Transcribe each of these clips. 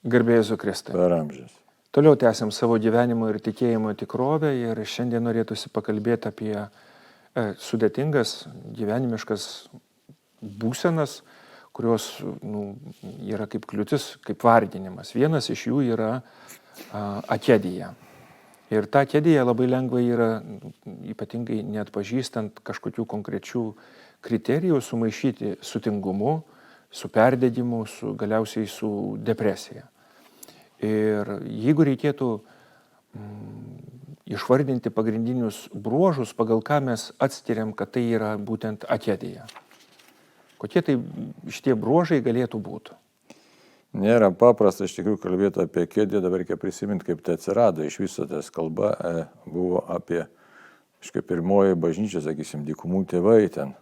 Garbė Jėzui Kristui. Per amžius. Toliau tęsiam savo gyvenimo ir tikėjimo tikrovę ir šiandien norėtųsi pakalbėti apie sudėtingas gyvenimiškas būsenas, kurios yra kaip kliūtis, kaip varginimas. Vienas iš jų yra akedija. Ir tą akediją labai lengva yra, ypatingai neatpažįstant kažkokių konkrečių kriterijų, sumaišyti su tingumu, su perdėdimu, galiausiai su depresija. Ir jeigu reikėtų išvardinti pagrindinius bruožus, pagal ką mes atskiriam, kad tai yra būtent akedija. Kokie tai šitie bruožai galėtų būti? Nėra paprasta iš tikrųjų kalbėti apie akediją, dabar reikia prisiminti, kaip tai atsirado. Iš viso tas kalba buvo apie pirmoji bažnyčia, sakysim, dykumų tėvai ten.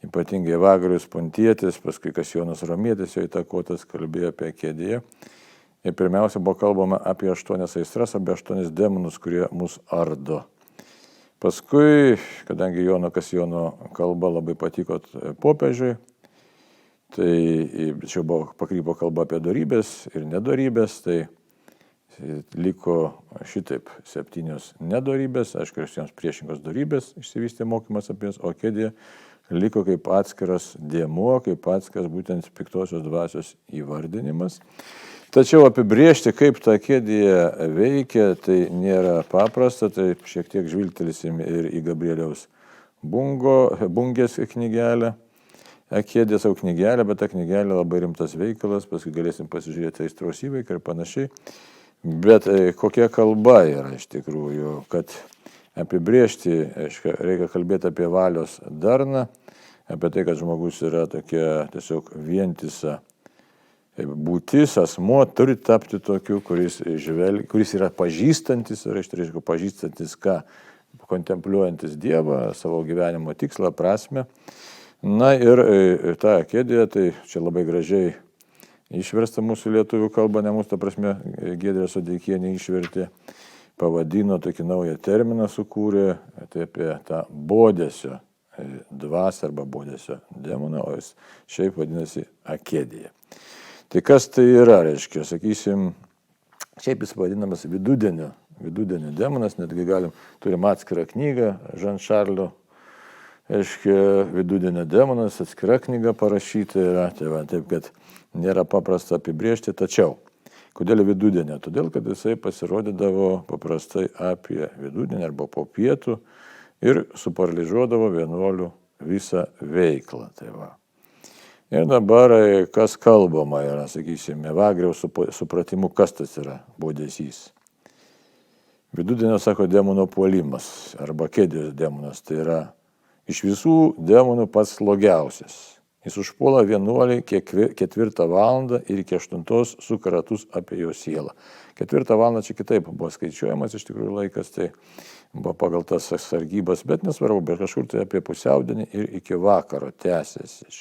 Ypatingai Evagrius Pontietis, paskui Kasijonas Romietis jo įtakotas kalbėjo apie akediją. Ir pirmiausia buvo kalbama apie 8 aistras, apie 8 demonus, kurie mus ardo. Paskui, kadangi Jono Kasijono kalba labai patiko popiežiui, tai čia pakrypo kalba apie dorybės ir nedorybės, tai liko šitaip 7 nedorybės, aišku, jiems priešingos dorybės išsivystė mokymas apie jas, o akedija liko kaip atskiras dėmuo, kaip atskiras būtent piktosios dvasios įvardinimas. Tačiau apibriežti, kaip ta akedija veikia, tai nėra paprasta, tai šiek tiek žvilgtelėsim ir į Gabrieliaus Bungės knygelę. Akedija savo knygelę, bet ta knygelė labai rimtas veikalas, paskui galėsim pasižiūrėti aistros įveiką ir panašiai. Bet kokia kalba yra iš tikrųjų, kad apibriežti, reikia kalbėti apie valios darną, apie tai, kad žmogus yra tokia tiesiog vientisa būtis, asmuo turi tapti tokiu, kuris yra pažįstantis, reiškia pažįstantis ką, kontempliuojantis Dievą, savo gyvenimo tikslą, prasmę. Na ir ta akedija, tai čia labai gražiai išversta mūsų lietuvių kalba, ne mūsų, ta prasme, Giedrė Sodeikienė išvertė, pavadino tokį naują terminą sukūrė, tai apie tą bodesio dvasią arba bodesio demoną, o jis šiaip vadinasi akedija. Tai kas tai yra, reiškia, sakysim, šiaip jis vadinamas vidudienio demonas, netgi turim atskirą knygą, Žan Šarlio, reiškia, vidudienio demonas, atskira knyga parašyta yra, tai va, taip, kad nėra paprasta apibriežti, tačiau, kodėl vidudienio? Todėl, kad jisai pasirodydavo paprastai apie vidudienį arba po pietų ir suparalyžiuodavo vienuolių visą veiklą, tai va. Ir dabar, kas kalbama yra, sakysime, Evagriaus supratimu, kas tas yra bodesys. Vidudienio, sako, demono puolimas arba akedijos demonas, tai yra iš visų demonų pats slogiausias. Jis užpuola vienuolį 4 valandą ir iki 8 suka ratus apie jo sielą. 4 valandą čia kitaip buvo skaičiuojamas iš tikrųjų laikas, tai buvo pagal tas sargybas, bet nesvarbu, bet kažkur tai apie pusiaudienį ir iki vakaro tęsiasi.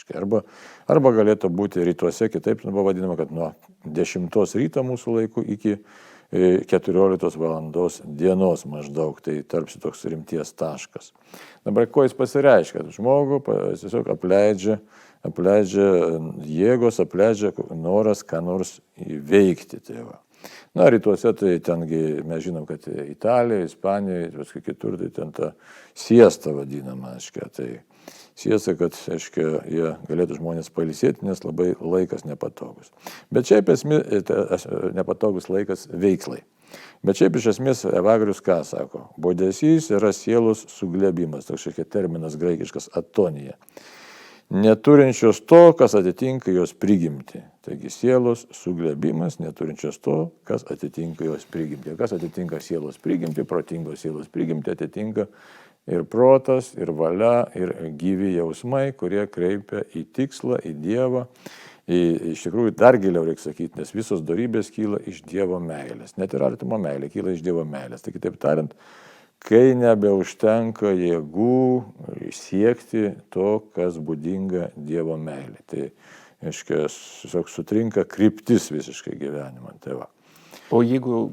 Arba galėtų būti rytuose, kitaip buvo vadinama, kad nuo 10 ryto mūsų laikų iki 14 valandos dienos maždaug, tai tarpsi toks rimties taškas. Dabar ko jis pasireiškia? Žmogų tiesiog apleidžia jėgos, apleidžia noras ką nors įveikti. Tai va. Na, rytuose tai tengi mes žinom, kad Italijoje, Ispanijoje, paskui kitur, tai ten ta siesta vadinama, tai siesta, kad, jie galėtų žmonės pailsėti, nes labai laikas nepatogus. Bet šiaip nepatogus laikas veiklai. Bet šiaip iš esmės Evagrius ką sako? Bodesys yra sielos suglebimas, toks terminas graikiškas atonija. Neturinčios to, kas atitinka jos prigimtį. Taigi sielos suglebimas, neturinčios to, kas atitinka jos prigimtį. Kas atitinka sielos prigimtį, protingos sielos prigimtį atitinka ir protas, ir valia, ir gyvi jausmai, kurie kreipia į tikslą, į Dievą. Iš tikrųjų, dar giliau reikia sakyti, nes visos dorybės kyla iš Dievo meilės. Net ir artimo meilė kyla iš Dievo meilės. Tai kitaip tariant, kai nebeužtenka jėgų siekti to, kas būdinga Dievo meilė. Tai, tiesiog sutrinka kryptis visiškai gyvenimą. Tai va. O jeigu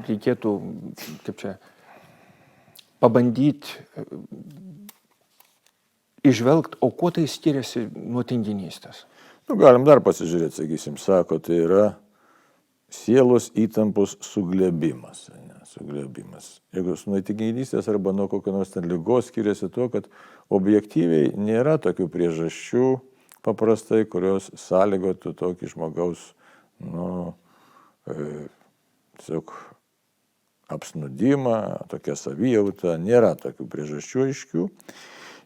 reikėtų, pabandyti išvelgti, o kuo tai skiriasi nuo tinginystės? Galim dar pasižiūrėti, sakysim, sako, tai yra sielos įtampos suglėbimas. Suglėbimas. Jeigu nuo tinginystės arba nuo kokio nors ten ligos skiriasi tuo, kad objektyviai nėra tokių priežasčių paprastai, kurios sąlygotų tokį žmogaus, tiesiog apsnudimą, tokią savijautą, nėra tokių priežasčių aiškių.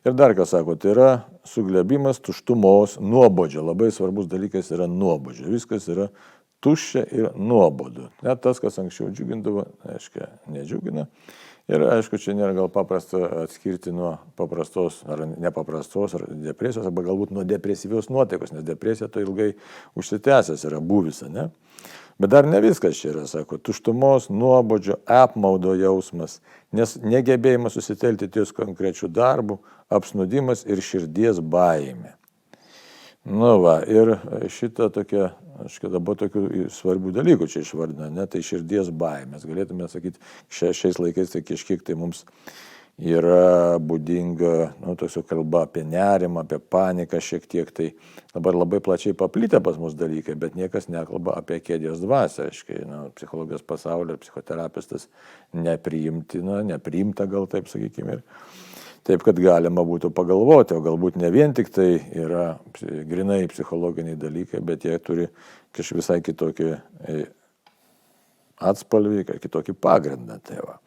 Ir dar ką sako, tai yra suglėbimas tuštumos, nuobodžio. Labai svarbus dalykas yra nuobodžio. Viskas yra tuščia ir nuobodu. Net tas, kas anksčiau džiugindavo, aiškiai, nedžiugina. Ir aišku, čia nėra gal paprasta atskirti nuo paprastos ar nepaprastos ar depresijos, arba galbūt nuo depresyvios nuotaikos, nes depresija to ilgai užsitęsęs yra buvis, ne? Bet dar ne viskas čia yra, sako, tuštumos, nuobodžio, apmaudo jausmas, nes negebėjimas susitelkti ties konkrečių darbų, apsnudimas ir širdies baimė. Ir šitą tokia, dabar tokių svarbių dalykų čia išvardina, ne, tai širdies baimės. Galėtume sakyti, šiais laikais tai kažkiek tai mums yra būdinga, toksio kalba apie nerimą, apie paniką šiek tiek, tai dabar labai plačiai paplitę pas mus dalykai, bet niekas nekalba apie kėdės dvasią, aiškiai, psichologijos pasaulio, psichoterapistas nepriimta gal taip sakykime. Taip, kad galima būtų pagalvoti, o galbūt ne vien tik tai yra grinai psichologiniai dalykai, bet jie turi kažkaip visai kitokį atspalvį, kitokį pagrindą. Tai va.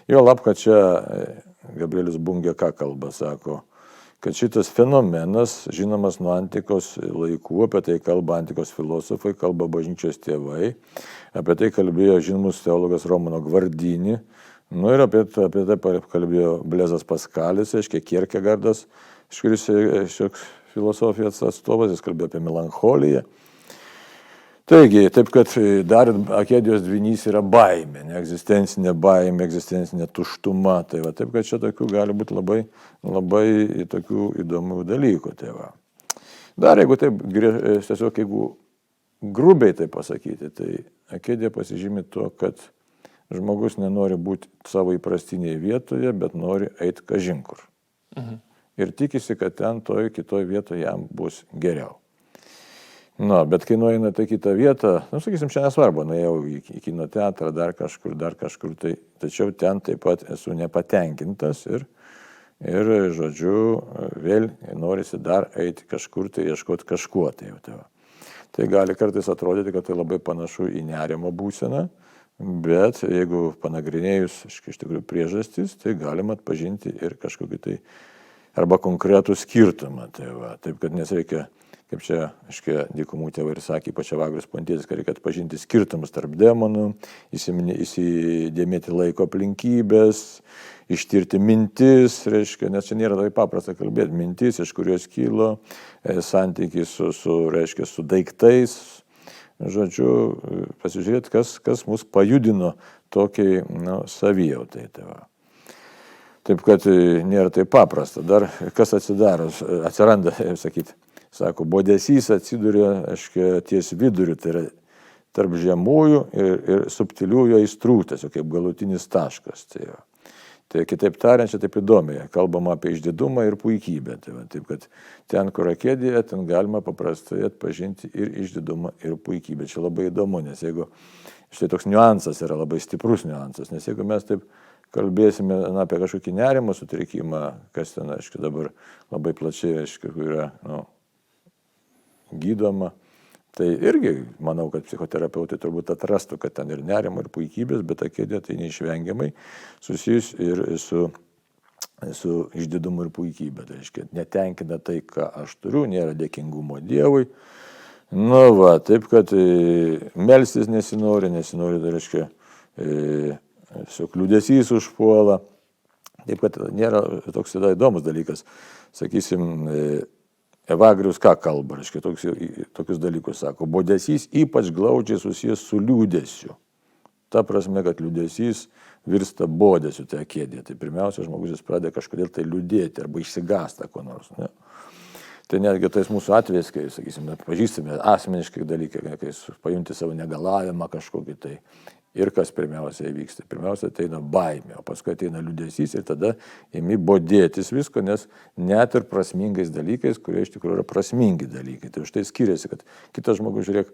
Jo lab, kad čia Gabrielius Bungė ką kalba, sako, kad šitas fenomenas, žinomas nuo antikos laikų, apie tai kalba antikos filosofai, kalba bažnyčios tėvai, apie tai kalbėjo žinomus teologas Romano Gvardini, ir apie tai kalbėjo Blezas Paskalis, Kierkegardas, kuris šioks filosofijos atstovas, jis kalbėjo apie melancholiją. Taigi, taip kad dar akedijos dvynys yra baimė, egzistencinė baimė, egzistencinė tuštuma. Tai va, taip kad čia tokių gali būti labai tokių įdomių dalykų. Tai va. Dar jeigu taip, tiesiog jeigu grubiai tai pasakyti, tai akedija pasižymi tuo, kad žmogus nenori būti savo įprastinėje vietoje, bet nori eiti kažin kur. Ir tikisi, kad ten kitoj vietoje jam bus geriau. Bet kai nueina į kitą vietą, sakysim, čia nesvarbu, nuėjau į kino teatrą, dar kažkur, tačiau ten taip pat esu nepatenkintas ir žodžiu, vėl norisi dar eiti kažkur, tai ieškoti kažkuo. Tai gali kartais atrodyti, kad tai labai panašu į nerimo būseną, bet jeigu panagrinėjus iš tikrųjų priežastis, tai galima atpažinti ir kažkokį tai arba konkretų skirtumą. Taip, kad nesreikia, kaip čia, dykumų tėvai ir sakė, ypač Evagrius Pontietis, kad reikia atpažinti skirtumus tarp demonų, įsidėmėti laiko aplinkybės, ištirti mintis, nes čia nėra taip paprasta kalbėti, mintis, iš kurios kilo, santykiai su daiktais. Žodžiu, pasižiūrėti, kas mus pajudino tokiai savijautai. Taip, kad nėra taip paprasta. Dar kas atsiranda, sako, bodesys atsiduria ties viduriu, tai yra tarp žemųjų ir subtiliųjų aistrų, tiesiog kaip galutinis taškas. Tai kitaip tariant, čia taip įdomiai, kalbama apie išdidumą ir puikybę. Taip, kad ten, kur akedija, ten galima paprastai atpažinti ir išdidumą, ir puikybę. Čia labai įdomu, nes jeigu štai toks niuansas yra labai stiprus niuansas, nes jeigu mes taip kalbėsime apie kažkokį nerimo sutrikimą, kas ten, dabar labai plačiai, yra gydoma, tai irgi manau, kad psichoterapeutai turbūt atrastų, kad ten ir nerimo, ir puikybės, bet akedija tai neišvengiamai susijus ir su išdidumu ir puikybė. Tai reiškia, netenkina tai, ką aš turiu, nėra dėkingumo Dievui. Taip, kad melstis nesinori, tai reiškia, liūdesys užpuola. Taip, kad nėra toks įdomus dalykas. Sakysim, Evagrius ką kalba, reiškia, tokius dalykus sako. Bodesys ypač glaudžiai susijęs su liūdesiu. Ta prasme, kad liūdesys virsta bodesiu, tai akedija. Tai pirmiausia, žmogus jis pradeda kažkodėl tai liūdėti arba išsigąsta ko nors. Ne? Tai netgi tais mūsų atvejais, kai, sakysime, pažįstame asmeniškai dalykai, kai pajunti savo negalavimą kažkokį tai Ir kas pirmiausia įvyksta? Pirmiausia ateina baimė, o paskui ateina liūdesys ir tada imi bodėtis visko, nes net ir prasmingais dalykais, kurie iš tikrųjų yra prasmingi dalykai. Tai už tai skiriasi, kad kitas žmogus, žiūrėk,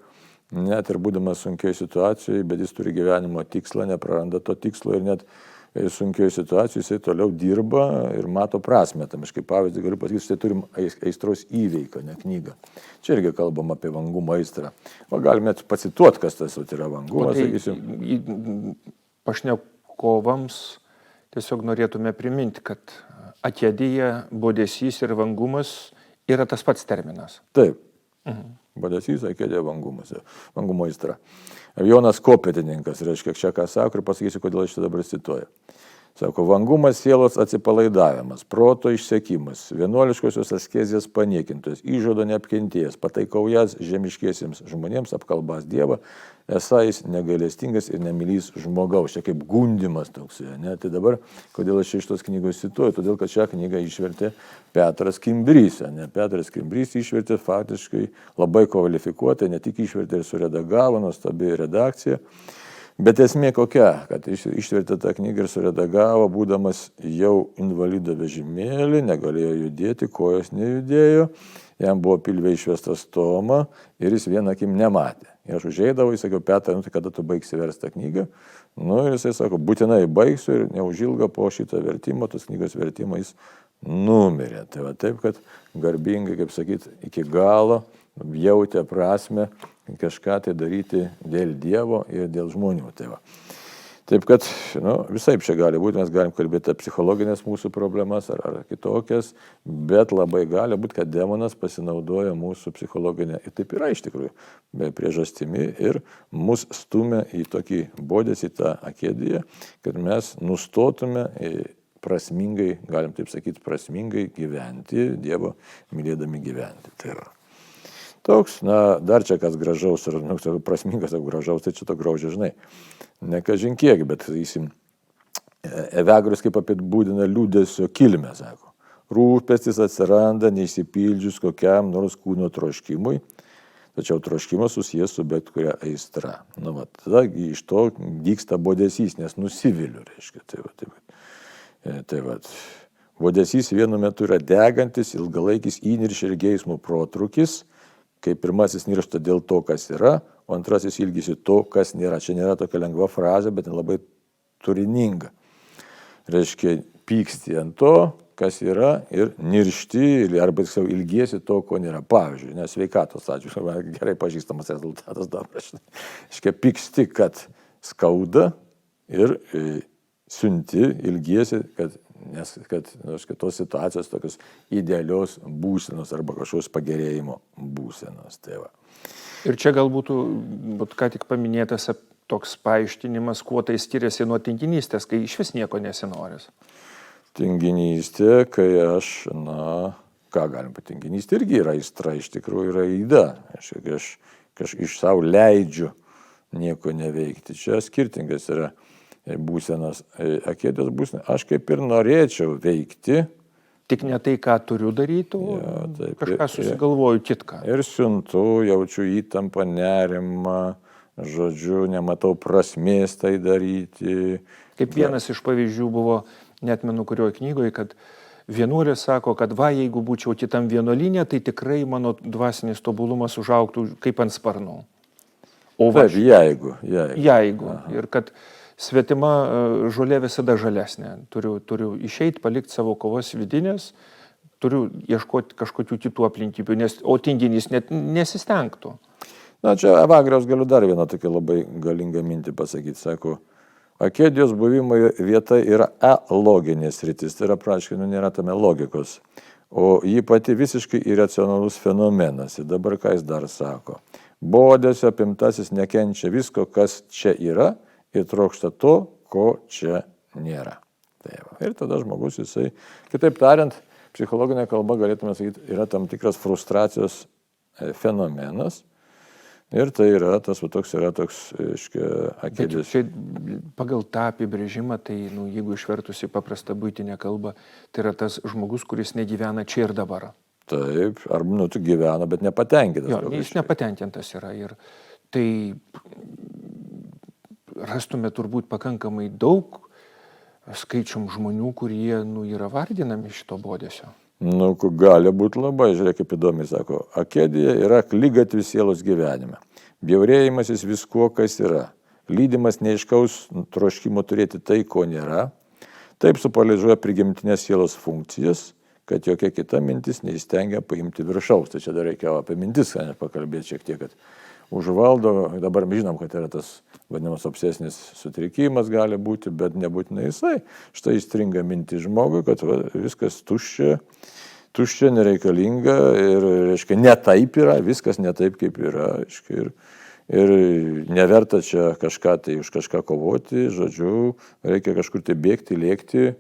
net ir būdamas sunkioje situacijoje, bet jis turi gyvenimo tikslą, nepraranda to tikslo ir net sunkioje situacijoje jisai toliau dirba ir mato prasmę. Tam aš kaip pavyzdį galiu pasakyti, štai turim aistros įveiką, ne knygą. Čia irgi kalbam apie vangumo aistrą. O galime pacituoti, kas tas yra vangumas. Pašnekovams tiesiog norėtume priminti, kad akedija, bodesys ir vangumas yra tas pats terminas. Taip. Bodesys, akedija, vangumas. Vangumo aistra. Jonas Kopėtininkas, reiškia, čia ką sako ir pasakysiu, kodėl aš čia dabar cituoju. Sako, vangumas sielos atsipalaidavimas, proto išsekimas, vienuoliškosios askezijos paniekintojas, įžado neapkentėjęs, pataikaujas žemiškiesiems žmonėms, apkalbas Dievą, esą jis negailestingas ir nemylys žmogaus. Čia kaip gundimas toks. Ne? Tai dabar, kodėl aš iš tos knygos cituoju? Todėl, kad šią knygą išvertė Petras Kimbrys. Ne? Petras Kimbrys išvertė faktiškai labai kvalifikuotai, ne tik išvertė ir suredagavo, nuostabi redakcija. Bet esmė kokia, kad išvertė tą knygą ir suredagavo, būdamas jau invalido vežimėlį, negalėjo judėti, kojos nejudėjo, jam buvo pilve išvestas stoma ir jis vieną akim nematė. Ir aš užeidavau, jis sakiau, Petrai, tai kada tu baigsi versti tą knygą? Ir jisai sako, būtinai baigsiu ir neužilga po šito vertimo, tos knygos vertimo jis numirė. Tai va taip, kad garbingai, kaip sakyti, iki galo jautė prasme kažką tai daryti dėl Dievo ir dėl žmonių. Tai va. Taip kad, visai čia gali būti, mes galim kalbėti apie psichologinės mūsų problemas ar kitokias, bet labai gali būti, kad demonas pasinaudoja mūsų psichologinę, ir taip yra iš tikrųjų, be priežastimi ir mus stumia į tokį bodės, į tą akediją, kad mes nustotume prasmingai, galim taip sakyti, prasmingai gyventi, Dievo mylėdami gyventi. Tai yra. Toks, dar čia kas gražaus, ar prasmingas, ar gražaus, tai čia to graužia, žinai. Ne kažin kiek, bet, sakysim, Evagrius kaip apibūdina liūdesio kilmę, sako. Rūpestis atsiranda neišsipildžius kokiam nors kūno troškimui, tačiau troškimas susijęs su bet kuria aistra. Tada iš to dygsta bodesys, nes nusiviliu, reiškia. Tai va. Bodesys vienu metu yra degantis, ilgalaikis įniršio ir geismo protrūkis, kai pirmasis niršta dėl to, kas yra, o antrasis ilgisi to, kas nėra. Čia nėra tokia lengva frazė, bet labai turininga. Reiškia, pyksti ant to, kas yra, ir niršti, arba tiksliau ilgiesi to, ko nėra. Pavyzdžiui, nes sveikatos atžvilgiu, gerai pažįstamas rezultatas dabar. Reiškia, pyksti, kad skauda ir siunti, ilgiesi, nes tos situacijos tokios idealios būsenos arba kažkokios pagerėjimo būsenos. Tai va. Ir čia galbūt ką tik paminėtas toks paaiškinimas, kuo tai skiriasi nuo tinginystės, kai iš vis nieko nesinoris. Tinginystė, kai aš, ką galim pat, tinginystė irgi yra aistra, iš tikrųjų yra įda. Aš iš savo leidžiu nieko neveikti. Čia skirtingas yra būsenos, akedijos būsenos. Aš kaip ir norėčiau veikti. Tik ne tai, ką turiu daryti, o kažką susigalvoju kitką. Ir siuntu, jaučiu įtampą, nerimą, žodžiu, nematau prasmės tai daryti. Kaip vienas iš pavyzdžių buvo, neatmenu kurioje knygoje, kad vienuolis sako, kad jeigu būčiau kitam vienuolyne, tai tikrai mano dvasinis tobulumas užaugtų kaip ant sparnų. Taip, jeigu. Ir kad svetima žolė visada žalesnė. Turiu išeiti, palikti savo kovos vidinės, turiu ieškoti kažkokių kitų aplinkybių, o tinginys net nesistengtų. Čia Evagriaus galiu dar vieną tokią labai galingą mintį pasakyti. Sako, akedijos buvimo vieta yra loginės sritis, tai yra praškai, nėra tame logikos. O ji pati visiškai iracionalus fenomenas. Ir dabar ką jis dar sako? Bodesio apimtasis nekenčia visko, kas čia yra, ir trokšta to, ko čia nėra. Tai va. Ir tada žmogus jisai, kitaip tariant, psichologinė kalba galėtume sakyti, yra tam tikras frustracijos fenomenas. Ir tai yra tas akedijos. Čia pagal tą apibrėžimą, tai jeigu išvertus į paprastą buitinę kalbą, tai yra tas žmogus, kuris negyvena čia ir dabar. Taip, arba tu gyvena, bet nepatenkintas. Jis nepatenkintas yra. Ir tai rastume turbūt pakankamai daug skaičium žmonių, kurie yra vardinami šito bodėsio. Gali būti labai, žiūrėk, kaip įdomiai sako, akedija yra akligatvis sielos gyvenime. Bjaurėjimasis viskuo, kas yra. Lydimas neiškaus troškimo turėti tai, ko nėra. Taip supaližuoja prigimtinės sielos funkcijas, kad jokia kita mintis neįstengia paimti viršaus. Tai čia dar reikėjo apie mintis pakalbėti šiek tiek, kad užvaldo, dabar mes žinom, kad yra tas vadinamas obsesinis sutrikimas gali būti, bet nebūtinai jisai. Štai įstringa mintis žmogui, kad viskas tuščia, nereikalinga ir, reiškia, ne taip yra, viskas ne taip, kaip yra, reiškia, ir neverta čia kažką tai už kažką kovoti, žodžiu, reikia kažkur tai bėgti, lėkti.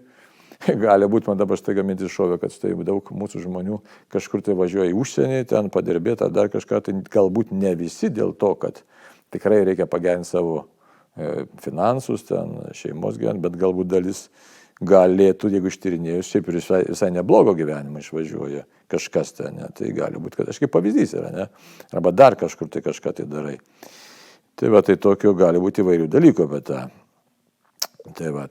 Gali būti, man dabar staiga mintis šovė, kad štai daug mūsų žmonių kažkur tai važiuoja į užsienį, ten padirbėti ar dar kažką, tai galbūt ne visi dėl to, kad tikrai reikia pagerinti savo finansus, ten šeimos gyvenimą, bet galbūt dalis galėtų, jeigu ištyrinėjus, šiaip ir visai neblogo gyvenimą išvažiuoja kažkas ten, ne? Tai gali būti, kad kažkaip pavyzdys yra, ne? Arba dar kažkur tai kažką tai darai. Tai va, tai tokio gali būti įvairių dalykų apie tą. Tai va,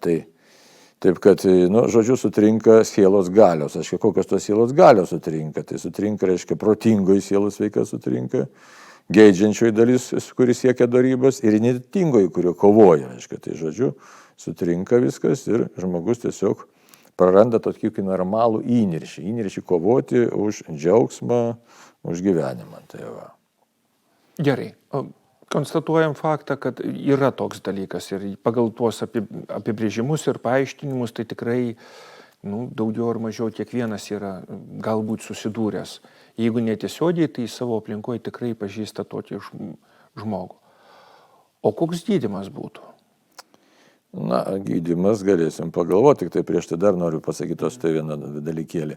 taip kad, žodžiu, sutrinka sielos galios. Aiškia, kokios tos sielos galios sutrinka. Tai sutrinka, reiškia, protingoji sielos veika sutrinka, geidžiančioji dalis, kuris siekia dorybės, ir netingoji, kurio kovoja. Aiškia, tai, žodžiu, sutrinka viskas ir žmogus tiesiog praranda tokį normalų įniršį kovoti už džiaugsmą, už gyvenimą. Tai va. Gerai. Konstatuojam faktą, kad yra toks dalykas ir pagal tuos apibrėžimus ir paaiškinimus, tai tikrai daugiau ar mažiau kiekvienas yra galbūt susidūręs. Jeigu netiesiogiai, tai savo aplinkoje tikrai pažįsta tokį žmogų. O koks gydymas būtų? Gydymas galėsim pagalvoti, tik tai prieš tai dar noriu pasakyti tos tai vieną dalykėlį.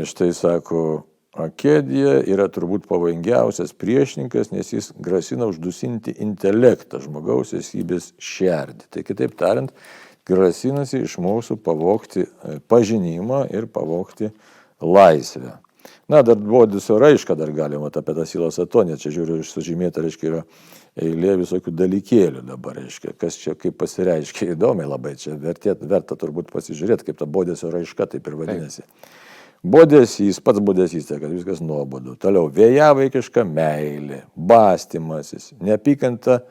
Štai sako, akedija yra turbūt pavojingiausias priešininkas, nes jis grasina uždusinti intelektą, žmogaus esybės šerdį. Tai kitaip tariant, grasinasi iš mūsų pavogti pažinimą ir pavogti laisvę. Dar bodisio raišką dar galima apie tą sielos atoniją. Čia žiūriu, sužymėta, reiškia, yra eilė visokių dalykėlių dabar, reiškia, kas čia kaip pasireiškia, įdomiai labai, čia verta turbūt pasižiūrėti, kaip ta bodisio raiška taip ir vadinasi. Bodesys, pats bodesys, tai kad viskas nuobodu. Toliau, vėjavaikiška meilė, bastymasis, neapykanta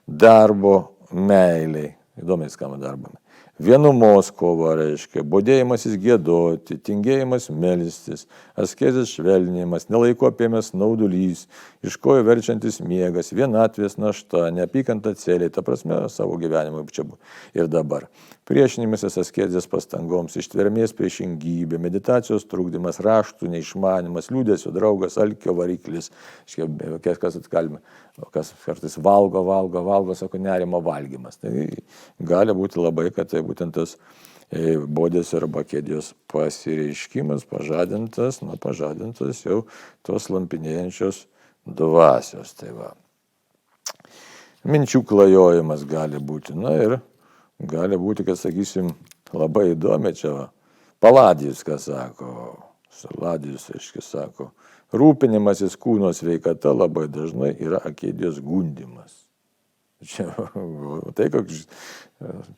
darbo meiliai. Įdomiai skamba darbami. Vienumos kova, reiškia, bodėjimasis giedoti, tingėjimas melstis, askezės švelninimas, nelaiko apėmęs naudulys, iš kojų verčiantis miegas, vienatvės našta, neapykanta celiai, ta prasme savo gyvenimui čia ir dabar. Priešinimasis askezės pastangoms, ištvermės priešingybė, meditacijos trukdymas, raštų neišmanimas, liūdėsio draugas, alkio variklis, kas atkalbė, kas kartais valgo, sako, nerimo valgymas. Tai gali būti labai, kad tai būtent tas bodėsio arba akedijos pasireiškimas pažadintas jau tos lampinėjančios dvasios. Tai va. Minčių klajojimas gali būti, ir gali būti, kad, sakysim, labai įdomi čia Paladijus, kas sako, Saladijus, aiškiai sako, rūpinimasis kūno sveikata labai dažnai yra akedijos gundymas. Čia, tai koks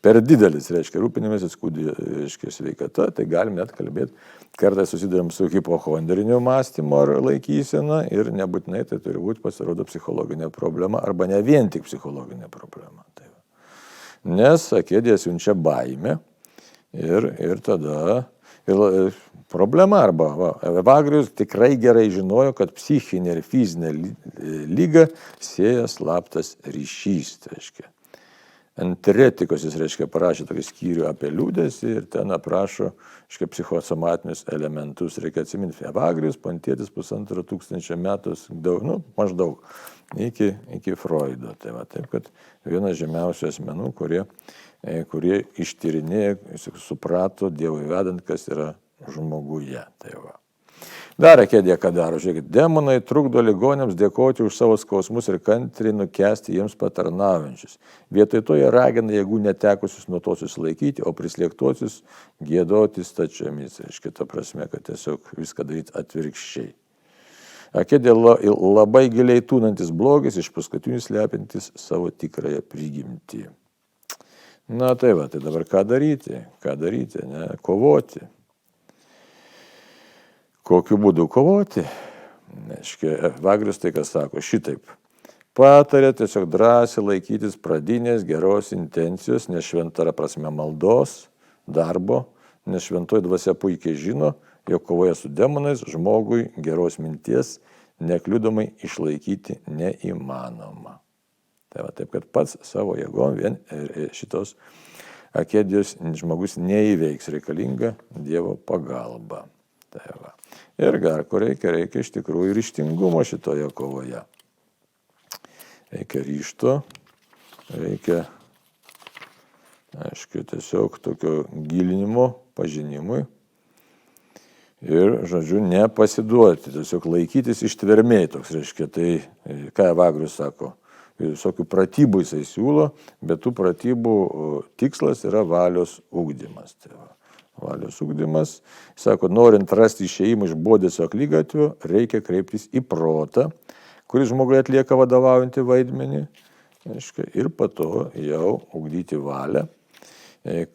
per didelis, reiškia, rūpinimasis kūno sveikata, tai galim net kalbėti, kartais susidurėm su hipochondriniu mąstymu ar laikysena ir nebūtinai tai turi būti, pasirodo, psichologinė problema arba ne vien tik psichologinė problema. Tai nes akedija siunčia baimę ir tada problema arba Evagrius tikrai gerai žinojo, kad psichinė ir fizinė lyga sieja slaptas ryšys. Tai reiškia, Enteretikos jis, reiškia, parašė tokį skyrių apie liūdesį ir ten aprašo, reiškia, psichosomatinius elementus. Reikia atsiminti, Evagrius, Pontietis 1500 metų, maždaug iki Freudo. Tai va, taip, kad vienas žemiausių asmenų, kurie ištyrinėjo, suprato Dievui vedant, kas yra žmoguje. Tai va. Dar akedija ką daro, žiūrėkit, demonai trukdo ligoniams dėkoti už savo skausmus ir kantriai nukęsti jiems patarnaujančius. Vietoj to jie ragina jėgų netekusius nuo to susilaikyti, o prislėgtuosius giedoti stačiomis. Reiškia, ta prasme, kad tiesiog viską daryti atvirkščiai. Akedė labai giliai tūnantis blogis, iš paskutinių slepiantis savo tikrąją prigimtį. Na tai va, tai dabar ką daryti? Ką daryti, ne? Kovoti. Kokiu būdu kovoti? Evagrius tai, kas sako, šitaip. Patarė tiesiog drąsiai laikytis pradinės geros intencijos, nes šventara prasme maldos, darbo, nes šventoji dvasia puikiai žino, jog kovoje su demonais žmogui geros minties nekliudomai išlaikyti neįmanoma. Tai va, taip, kad pats savo jėgom vien šitos akedijos žmogus neįveiks, reikalinga Dievo pagalba. Tai va. Ir dar ko reikia iš tikrųjų ryžtingumo šitoje kovoje. Reikia ryžto, reikia, aišku, tiesiog tokio gilinimo, pažinimui. Ir, žodžiu, nepasiduoti, tiesiog laikytis ištvermėj toks, reiškia, tai ką Evagrius sako, visokių pratybų jisai siūlo, bet tų pratybų tikslas yra valios ugdymas. Tai va, valios ugdymas, sako, norint rasti išėjimą iš bodėsio aklygatvio, reikia kreiptis į protą, kuris žmogui atlieka vadovaujantį vaidmenį, reiškia, ir po to jau ugdyti valią,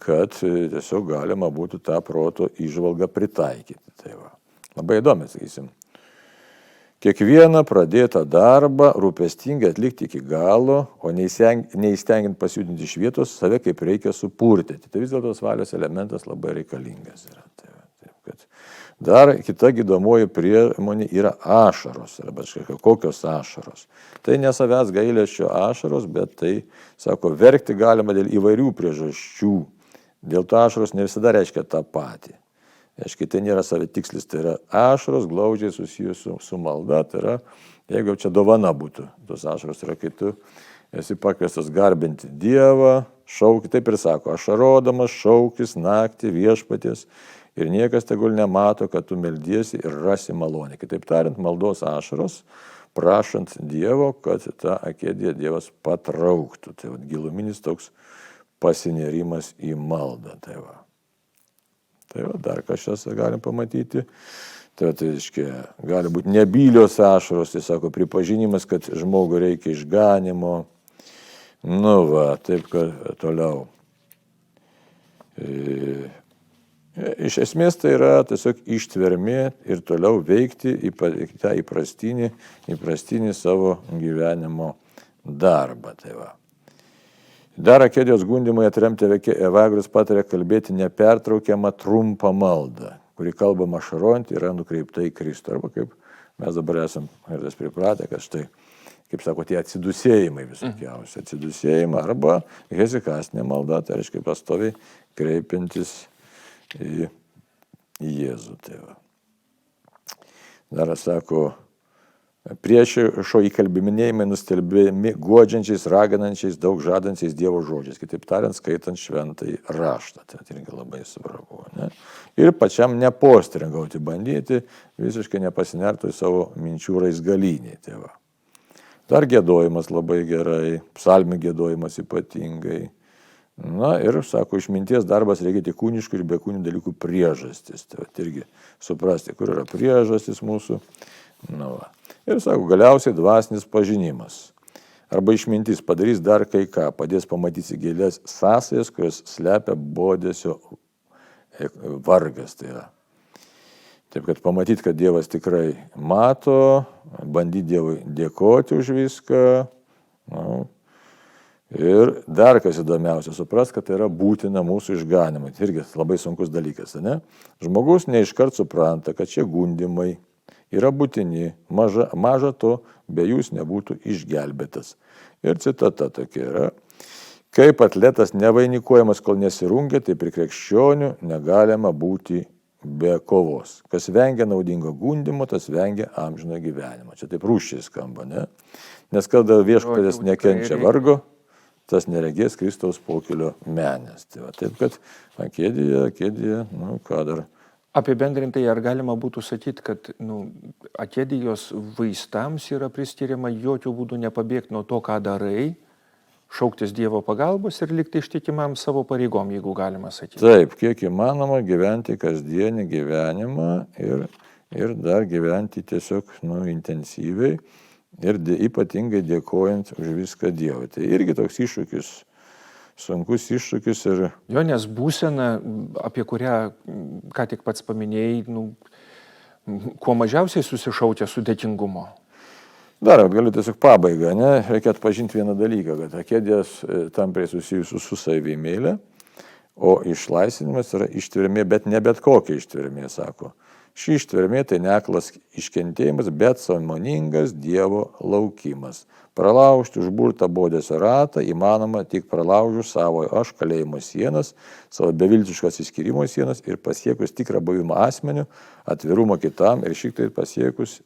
kad tiesiog galima būtų tą proto įžvalgą pritaikyti. Tai va. Labai įdomi, sakysim. Kiekvieną pradėtą darbą rūpestingai atlikti iki galo, o neįstengiant pasijudinti iš vietos, save kaip reikia supurtyti. Tai vis dėlto valios elementas labai reikalingas yra. Taip, kad dar kita gydomoji priemonė yra ašaros, arba kokios ašaros. Tai ne savęs gailesčio ašaros, bet tai, sako, verkti galima dėl įvairių priežasčių. Dėl to ašaros ne visada reiškia tą patį. Aiškiai, tai nėra savitikslis, tai yra ašaros glaudžiai susijusių su malda, tai yra, jeigu čia dovana būtų, tos ašaros yra, kai tu esi pakviestas garbinti Dievą, šaukti, taip ir sako, ašarodamas šaukis naktį viešpaties ir niekas tegul nemato, kad tu meldiesi ir rasi malonę. Kitaip tariant, maldos ašaros, prašant Dievo, kad tą akediją Dievas patrauktų. Tai giluminis toks pasinėrimas į maldą. Tai va. Tai va, dar kažkas galim pamatyti. Tai reiškia, gali būti nebylios ašaros, tai sako, pripažinimas, kad žmogui reikia išganimo. Nu va, taip, kad toliau. Iš esmės tai yra tiesiog ištvermė ir toliau veikti į tą įprastinį savo gyvenimo darbą. Tai va. Dar akedijos gundymai atremti Evagrius patarė kalbėti nepertraukiamą trumpą maldą, kuri kalbama ašarojant yra nukreipta į Kristų. Arba kaip mes dabar esam pripratę, kad štai, kaip sako, tie atsidusėjimai visokiausi. Atsidusėjimai arba hezikastinė malda, tai reiškia pastoviai kreipiantis į Jėzų. Tai va. Dar sako, priešo įkalbiminėjimai nustelbėjami guodžiančiais, raginančiais, daug žadančiais Dievo žodžiais. Kitaip tariant, skaitant šventąjį raštą. Tai irgi labai svarbu. Ne? Ir pačiam nepostringauti, bandyti visiškai nepasinerti į savo minčių raizgalynį. Tai va. Dar giedojimas labai gerai, psalmių giedojimas ypatingai. Na ir, sako, išminties darbas reikia tik kūniškų ir bekūnių dalykų priežastis. Tai va, irgi suprasti, kur yra priežastis mūsų. Nu, va. Ir, sako, galiausiai dvasinis pažinimas. Arba išmintis padarys dar kai ką, padės pamatyti gėlės sąsajas, kurios slepia bodėsio vargas. Tai yra. Taip, kad pamatyti, kad Dievas tikrai mato, bandyti Dievui dėkoti už viską. Nu, ir dar kas įdomiausia, supras, kad tai yra būtina mūsų išganimui. Tai irgi labai sunkus dalykas, ne? Žmogus neiškart supranta, kad šie gundymai yra būtini, maža to, be jūs nebūtų išgelbėtas. Ir citata tokia yra. Kaip atletas nevainikuojamas, kol nesirungia, tai prie krikščionių negalima būti be kovos. Kas vengia naudingo gundymo, tas vengia amžino gyvenimo. Čia taip rūščiai skamba, ne? Nes kada viešpaties nekenčia vargo, tas neregės Kristaus pokylio menės. Tai va, taip, kad akedija, nu ką dar. Apibendrintai, ar galima būtų sakyti, kad akedijos vaistams yra priskiriama jokių būdų nepabėgti nuo to, ką darai, šauktis Dievo pagalbos ir likti ištikimam savo pareigom, jeigu galima sakyti. Taip, kiek įmanoma gyventi kasdienį gyvenimą ir ir dar gyventi tiesiog intensyviai ir ypatingai dėkojant už viską Dievui. Tai irgi toks iššūkis, sunkus iššūkis ir... Jo, nes būsena, apie kurią ką tik pats paminėjai, kuo mažiausiai susišaukia su dėkingumo. Dar galiu tiesiog pabaigą, ne? Reikia atpažinti vieną dalyką, kad akedijos tampriai susijusių su savimėlė, o išlaisvinimas yra ištvermė, bet ne bet kokia ištvermė, sako. Ši ištvermė tai neklas iškentėjimas, bet sąmoningas Dievo laukimas. Pralaužti užburtą bodesio ratą įmanoma tik pralaužus savo aš kalėjimo sienas, savo beviltiškas įskyrimo sienas ir pasiekus tikrą buvimą asmeniu, atvirumą kitam ir šiek tiek pasiekus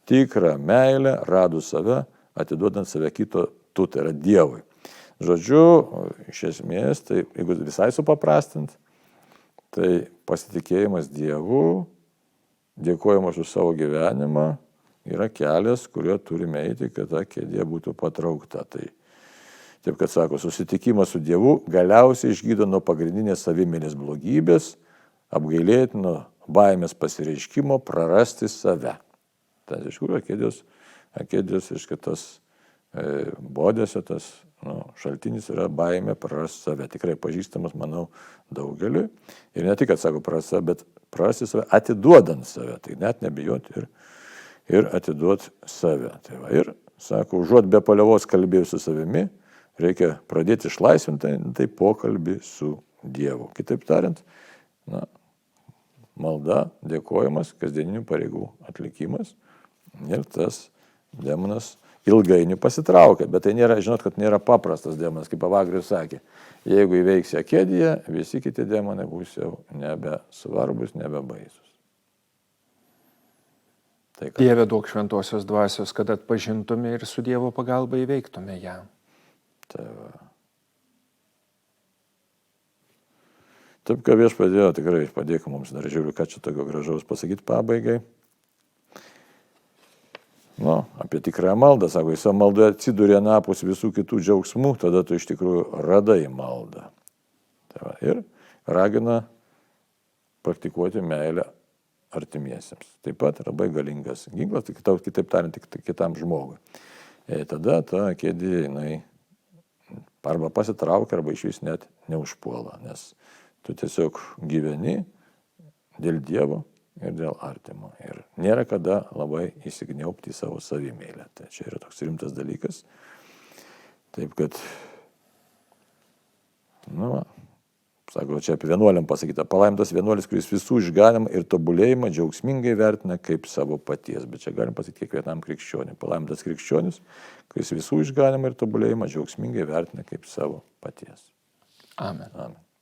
tikrą meilę, radus save, atiduodant save kito, tai yra Dievui. Žodžiu, iš esmės, tai jeigu visai supaprastint, tai pasitikėjimas Dievu, dėkojimas už savo gyvenimą yra kelias, kuriuo turime eiti, kad ta kėdė būtų patraukta. Tai taip, kad sako, susitikimas su Dievu galiausiai išgydo nuo pagrindinės savimėlės blogybės, apgailėtino baimės pasireiškimo prarasti save. Tai iš tikrųjų akedijos iš kitas bodėse, tas šaltinis yra baimė prarasti save. Tikrai pažįstamas, manau, daugeliui. Ir ne tik, kad sako prarasti save, bet prarasti save atiduodant save. Tai net nebijoti ir atiduoti save. Tai va, ir sako, užuot be paliovos kalbėjus su savimi, reikia pradėti išlaisvinti pokalbį su Dievu. Kitaip tariant, malda, dėkojimas, kasdieninių pareigų atlikimas ir tas demonas ilgainiui pasitraukia. Bet tai nėra, žinot, kad nėra paprastas demonas, kaip Evagrius sakė. Jeigu įveiksi akediją, visi kiti demonai bus jau nebesvarbus, nebebaisus. Tai, kad... Dieve duok šventosios dvasios, kad atpažintume ir su Dievo pagalba įveiktume ją. Tai va. Taip, ką vieš padėjo, tikrai padėk mums, dar žiūriu, ką čia tokio gražaus pasakyti pabaigai. Apie tikrąją maldą, sako, jis maldoje atsidūrė anapus visų kitų džiaugsmų, tada tu iš tikrųjų radai maldą. Tai va, ir ragina praktikuoti meilę artimiesiems. Taip pat labai galingas ginklas, kitaip tariant, tik kitam žmogui. Tada ta kėdė, jinai arba pasitraukia, arba iš vis net neužpuola, nes tu tiesiog gyveni dėl Dievo ir dėl artimo. Ir nėra kada labai įsigniaubti į savo savimėlę. Tai čia yra toks rimtas dalykas. Taip kad, sako, čia apie vienuoliam pasakyta, palaimintas vienuolis, kuris visų išganimą ir tobulėjimą džiaugsmingai vertina kaip savo paties. Bet čia galim pasakyti kiekvienam krikščioniui. Palaimintas krikščionis, kuris visų išganimą ir tobulėjimą džiaugsmingai vertina kaip savo paties. Amen. Amen.